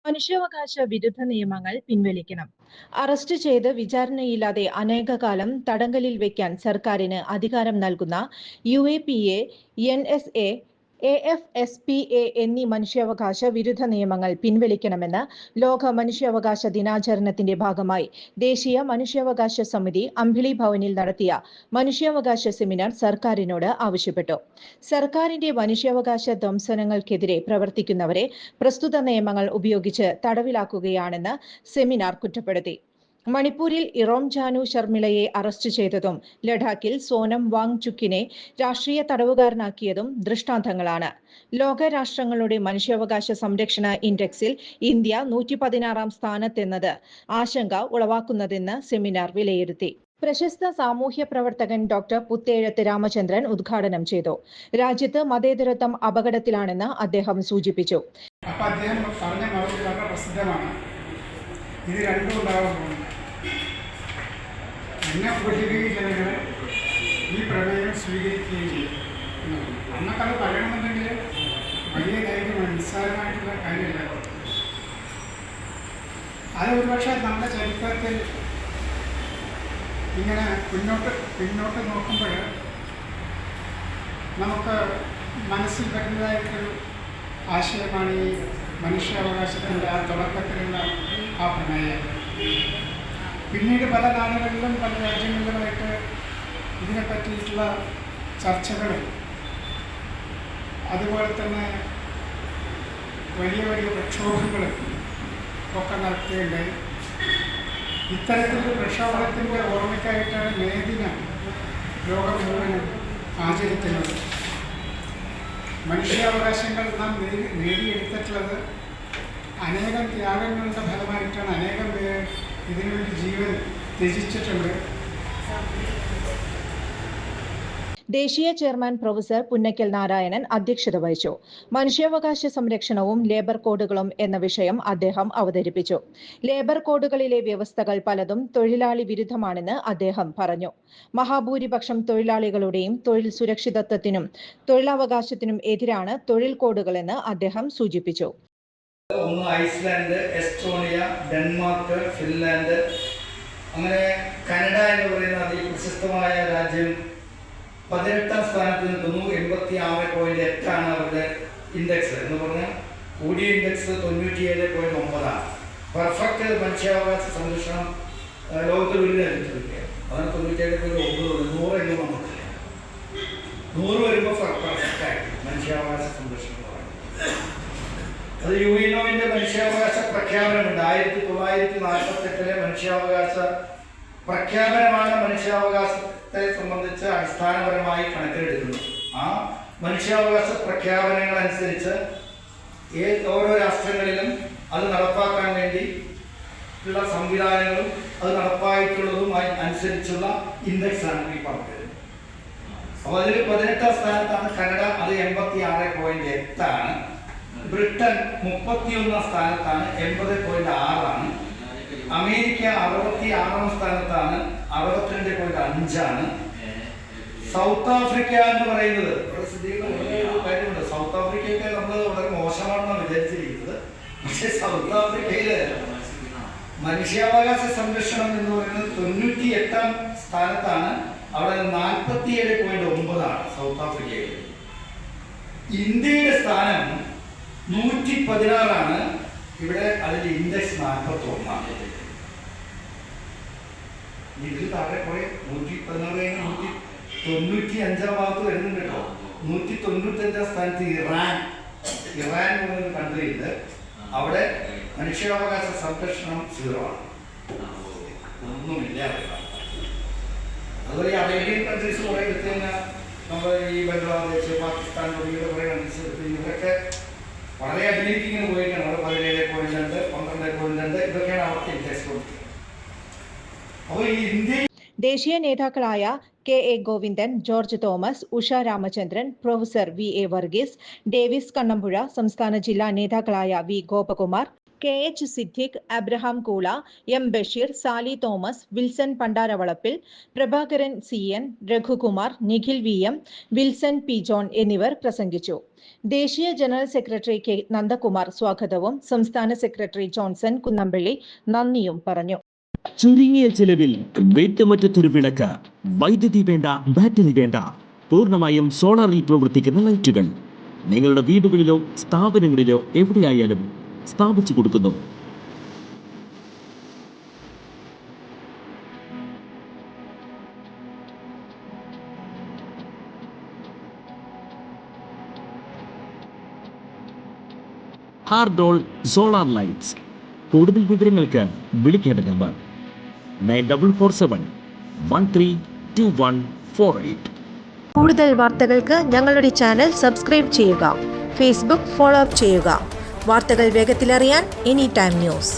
മനുഷ്യാവകാശ വിരുദ്ധ നിയമങ്ങൾ പിൻവലിക്കണം. അറസ്റ്റ് ചെയ്ത് വിചാരണയില്ലാതെ അനേകകാലം തടങ്കലിൽ വയ്ക്കാൻ സർക്കാരിന് അധികാരം നൽകുന്ന UAPA, NSA, AFSPA എന്നീ മനുഷ്യാവകാശ വിരുദ്ധ നിയമങ്ങൾ പിൻവലിക്കണമെന്ന് ലോക മനുഷ്യാവകാശ ദിനാചരണത്തിന്റെ ഭാഗമായി ദേശീയ മനുഷ്യാവകാശ സമിതി അമ്പിളി ഭവനിൽ നടത്തിയ മനുഷ്യാവകാശ സെമിനാർ സർക്കാരിനോട് ആവശ്യപ്പെട്ടു. സർക്കാരിന്റെ മനുഷ്യാവകാശ ധ്വംസനങ്ങൾക്കെതിരെ പ്രവർത്തിക്കുന്നവരെ പ്രസ്തുത നിയമങ്ങൾ ഉപയോഗിച്ച് തടവിലാക്കുകയാണെന്ന് സെമിനാർ കുറ്റപ്പെടുത്തി. മണിപ്പൂരിൽ ഇറോം ജാനു ശർമിളയെ അറസ്റ്റ് ചെയ്തതും ലഡാക്കിൽ സോനം വാങ്ചുക്കിനെ രാഷ്ട്രീയ തടവുകാരനാക്കിയതും ദൃഷ്ടാന്തങ്ങളാണ്. ലോക രാഷ്ട്രങ്ങളുടെ മനുഷ്യാവകാശ സംരക്ഷണ ഇൻഡെക്സിൽ ഇന്ത്യ 116 സ്ഥാനത്തെന്നത് ആശങ്ക ഉളവാക്കുന്നതെന്ന് സെമിനാർ വിലയിരുത്തി. പ്രശസ്ത സാമൂഹ്യ പ്രവർത്തകൻ ഡോക്ടർ പുത്തേഴത്ത് രാമചന്ദ്രൻ ഉദ്ഘാടനം ചെയ്തു. രാജ്യത്ത് മതേതരത്വം അപകടത്തിലാണെന്ന് അദ്ദേഹം സൂചിപ്പിച്ചു. അദ്ദേഹം പറഞ്ഞ മറുപടി വളരെ പ്രസിദ്ധമാണ്. ഇത് രണ്ടും ഉണ്ടാകുമ്പോൾ എന്നെ ഉപദ്രവിക്കുകയും ജനങ്ങൾ ഈ പ്രമേയം സ്വീകരിക്കുകയും ചെയ്യും. അന്നൊക്കെ അത് പറയണമെന്നുണ്ടെങ്കിൽ വലിയ കാര്യമാണ്, നിസ്സാരമായിട്ടുള്ള കാര്യമല്ല. അത് ഒരുപക്ഷെ നമ്മുടെ ചരിത്രത്തിൽ ഇങ്ങനെ പിന്നോട്ട് നോക്കുമ്പോൾ നമുക്ക് മനസ്സിൽ വരുന്നതായിട്ടൊരു ആശയമാണ് ഈ മനുഷ്യാവകാശത്തിൻ്റെ ആ തുടക്കത്തിലുള്ള ആ പ്രമേയം. പിന്നീട് പല നാടുകളിലും പല രാജ്യങ്ങളിലുമായിട്ട് ഇതിനെ പറ്റിയിട്ടുള്ള ചർച്ചകളും അതുപോലെ തന്നെ വലിയ വലിയ പ്രക്ഷോഭങ്ങളും ഒക്കെ നടത്തുകയുണ്ടായി. ഇത്തരത്തിലുള്ള പ്രക്ഷോഭത്തിൻ്റെ ഓർമ്മയ്ക്കായിട്ടാണ് മേ ദിനം ലോകം മുഴുവനും ആചരിക്കുന്നത്. മനുഷ്യാവകാശങ്ങൾ നാം നേടിയെടുത്തിട്ടുള്ളത് അനേകം ത്യാഗങ്ങളുടെ ഫലമായിട്ടാണ്. അനേകം പേര് ഇതിനുവേണ്ടി ജീവൻ ത്യജിച്ചിട്ടുണ്ട്. ദേശീയ ചെയർമാൻ പ്രൊഫസർ പുന്നക്കൽ നാരായണൻ അധ്യക്ഷത വഹിച്ചു. മനുഷ്യാവകാശ സംരക്ഷണവും ലേബർ കോഡുകളും എന്ന വിഷയം അദ്ദേഹം അവതരിപ്പിച്ചു. ലേബർ കോഡുകളിലെ വ്യവസ്ഥകൾ പലതും തൊഴിലാളി വിരുദ്ധമാണെന്ന് അദ്ദേഹം പറഞ്ഞു. മഹാഭൂരിപക്ഷം തൊഴിലാളികളുടെയും തൊഴിൽ സുരക്ഷിതത്വത്തിനും തൊഴിലവകാശത്തിനും എതിരാണ് തൊഴിൽ കോഡുകളെന്ന് അദ്ദേഹം സൂചിപ്പിച്ചു. ഐസ്ലാൻഡ്, എസ്റ്റോണിയ, ഡെൻമാർക്ക്, ഫിൻലാൻഡ്, അങ്ങനെ കാനഡ എന്ന് പറയുന്ന അതിപ്രശസ്തമായ രാജ്യം 18ാം സ്ഥാനത്ത് നിൽക്കുന്നു. 86.8 അവരുടെ ഇൻഡെക്സ് എന്ന് പറഞ്ഞാൽ കൂടിയ ഇൻഡെക്സ് 97.9. പെർഫെക്റ്റ് മനുഷ്യാവകാശ സംരക്ഷണം ലോകത്തിൽ ഒരു രാജ്യത്തിരിക്കുക. അതാണ് 97.9. 100 എന്നും വന്നിട്ടില്ല. 100 വരുമ്പോൾ പെർഫെക്റ്റായി മനുഷ്യാവകാശ സംരക്ഷണം പറയുന്നത്. അത് യുഎൻഒയുടെ മനുഷ്യാവകാശ പ്രഖ്യാപനമുണ്ട്. 1948 മനുഷ്യാവകാശ പ്രഖ്യാപനമാണ് മനുഷ്യാവകാശത്തെ സംബന്ധിച്ച് അടിസ്ഥാനപരമായി കണക്കിലെടുക്കുന്നത്. ആ മനുഷ്യാവകാശ പ്രഖ്യാപനങ്ങൾ അനുസരിച്ച് ഓരോ രാഷ്ട്രങ്ങളിലും അത് നടപ്പാക്കാൻ വേണ്ടി ഉള്ള സംവിധാനങ്ങളും അത് നടപ്പായിട്ടുള്ളതുമായി അനുസരിച്ചുള്ള ഇൻഡെക്സ് ആണ് ഈ പറഞ്ഞത്. അപ്പോൾ അതിൽ 18ാം സ്ഥാനത്താണ് കാനഡ, അത് 86.8. ബ്രിട്ടൻ 31ാം സ്ഥാനത്താണ്, 80.6. അമേരിക്ക 66ാം സ്ഥാനത്താണ്, 62.5. സൗത്ത് ആഫ്രിക്ക എന്ന് പറയുന്നത് കാര്യമുണ്ട്. സൗത്ത് ആഫ്രിക്കയൊക്കെ നമ്മൾ വളരെ മോശമാണെന്നാണ് വിചാരിച്ചിരിക്കുന്നത്. പക്ഷെ സൗത്ത് ആഫ്രിക്കയില് മനുഷ്യാവകാശ സംരക്ഷണം എന്ന് പറയുന്നത് 98ാം സ്ഥാനത്താണ്. അവിടെ 47.9 സൗത്ത് ആഫ്രിക്കയിൽ. ഇന്ത്യയുടെ സ്ഥാനം 116. ഇവിടെ അതിന്റെ ഇൻഡെക്സ് 41. ഇതിൽ താഴെ കുറെ 116 195 ഭാഗത്ത് വരുന്നുണ്ട് കേട്ടോ. 195 സ്ഥാനത്ത് ഇറാൻ എന്നൊരു കൺട്രി ഉണ്ട്. അവിടെ മനുഷ്യാവകാശ സംരക്ഷണം 0 ആണ്, ഒന്നുമില്ല. അതുപോലെ ഈ അറേബ്യൻ കൺട്രീസ് കുറെ എടുത്തു കഴിഞ്ഞാൽ നമ്മൾ ഈ ബംഗ്ലാദേശ്, പാകിസ്ഥാൻ തുടങ്ങിയ കുറെ കൺട്രീസ് എടുത്ത് ഇവരൊക്കെ വളരെ അടിയിലേക്ക് ഇങ്ങനെ പോയിട്ടാണ്. അവിടെ 17.2 12.2 ഇതൊക്കെയാണ് അവർക്ക് ഇൻഡെക്സ് കൊടുത്തത്. അപ്പോൾ ഈ ഇന്ത്യ ദേശീയ നേതാക്കളായ KA Govindan, George Thomas, Usha Ramachandran, professor VA Varghese, Davis Kannampuzha, സംസ്ഥാന ജില്ലാ നേതാക്കളായ V Gopakumar, KH Siddique, Abraham Koola, M Basheer, Sally Thomas, Wilson Pandaravalappil, Prabhakaran CN, Raghukumar, Nikhil VM, Wilson P John എന്നിവർ പ്രസംഗിച്ചു. ദേശീയ ജനറൽ സെക്രട്ടറി K നന്ദകുമാർ സ്വാഗതവും സംസ്ഥാന സെക്രട്ടറി ജോൺസൺ കുന്നംപള്ളി നന്ദിയും പറഞ്ഞു. ചുരുങ്ങിയ ചിലവിൽ വീട്ടുമുറ്റത്തൊരു വിളക്ക്, വൈദ്യുതി വേണ്ട, ബാറ്ററി വേണ്ട, പൂർണ്ണമായും സോളാറിൽ പ്രവർത്തിക്കുന്ന ലൈറ്റുകൾ നിങ്ങളുടെ വീടുകളിലോ സ്ഥാപനങ്ങളിലോ എവിടെയായാലും സ്ഥാപിച്ചു കൊടുക്കുന്നു. ഹാർഡോൾ സോളാർ ലൈറ്റ്സ്. കൂടുതൽ വിവരങ്ങൾക്ക് വിളിക്കേണ്ട നമ്പർ 9447 132148. കൂടുതൽ വാർത്തകൾക്ക് ഞങ്ങളുടെ ചാനൽ സബ്സ്ക്രൈബ് ചെയ്യുക. ഫേസ്ബുക്ക് ഫോളോ അപ്പ് ചെയ്യുക. വാർത്തകൾ വേഗത്തിലറിയാൻ എനി ടൈം ന്യൂസ്.